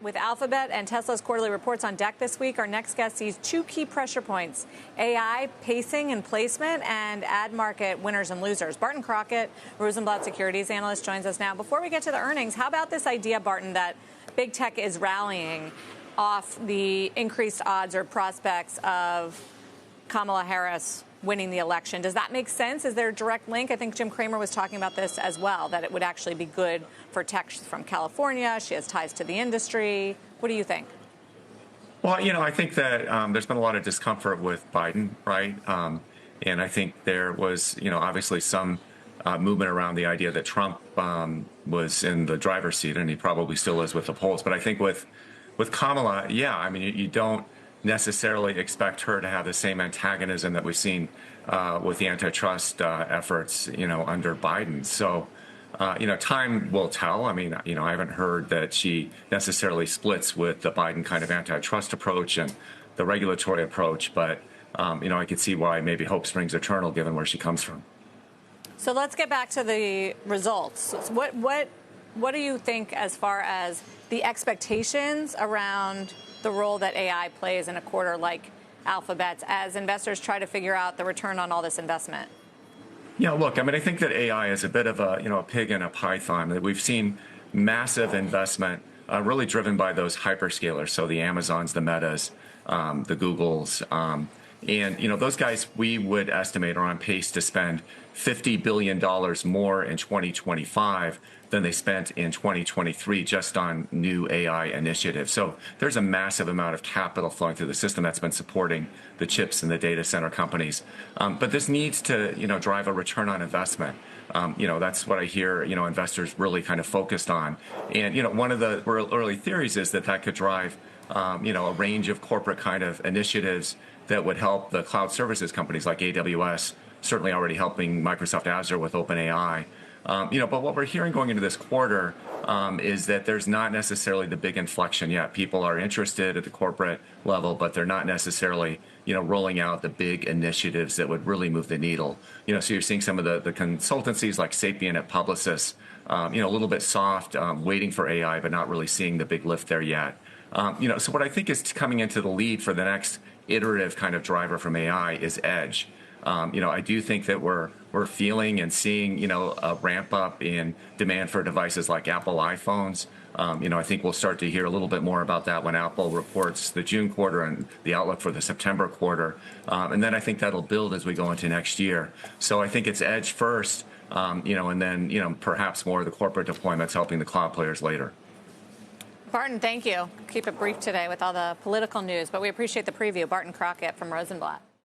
With Alphabet and Tesla's quarterly reports on deck this week, our next guest sees two key pressure points: AI pacing and placement, and ad market winners and losers. Barton Crockett, Rosenblatt securities analyst, joins us now. Before we get to the earnings, how about this idea, Barton, that big tech is rallying off the increased odds or prospects of Kamala Harris winning the election? Does that make sense? Is there a direct link? I think Jim Cramer was talking about this as well, that it would actually be good for tech. She's from California. She has ties to the industry. What do you think? Well, I think that there's been a lot of discomfort with Biden, right? And I think there was, obviously some movement around the idea that Trump was in the driver's seat, and he probably still is with the polls. But I think with Kamala, yeah, you don't necessarily expect her to have the same antagonism that we've seen with the antitrust efforts, under Biden. So, time will tell. I haven't heard that she necessarily splits with the Biden kind of antitrust approach and the regulatory approach, but, I could see why maybe hope springs eternal given where she comes from. So let's get back to the results. What do you think as far as the expectations around the role that AI plays in a quarter like Alphabet's as investors try to figure out the return on all this investment? Yeah, look, I think that AI is a bit of a pig in a python. We've seen massive investment really driven by those hyperscalers, so the Amazons, the Metas, the Googles, and those guys we would estimate are on pace to spend $50 billion more in 2025 than they spent in 2023 just on new AI initiatives. So there's a massive amount of capital flowing through the system that's been supporting the chips and the data center companies. But this needs to, drive a return on investment. That's what I hear, investors really kind of focused on. And, one of the early theories is that could drive, a range of corporate kind of initiatives that would help the cloud services companies like AWS, certainly already helping Microsoft Azure with OpenAI. But what we're hearing going into this quarter is that there's not necessarily the big inflection yet. People are interested at the corporate level, but they're not necessarily, rolling out the big initiatives that would really move the needle. So you're seeing some of the consultancies like Sapient at Publicis, a little bit soft, waiting for AI, but not really seeing the big lift there yet. So what I think is coming into the lead for the next iterative kind of driver from AI is edge. I do think that we're feeling and seeing, a ramp up in demand for devices like Apple iPhones. I think we'll start to hear a little bit more about that when Apple reports the June quarter and the outlook for the September quarter. And then I think that'll build as we go into next year. So I think it's edge first, and then, perhaps more of the corporate deployments helping the cloud players later. Barton, thank you. Keep it brief today with all the political news, but we appreciate the preview. Barton Crockett from Rosenblatt.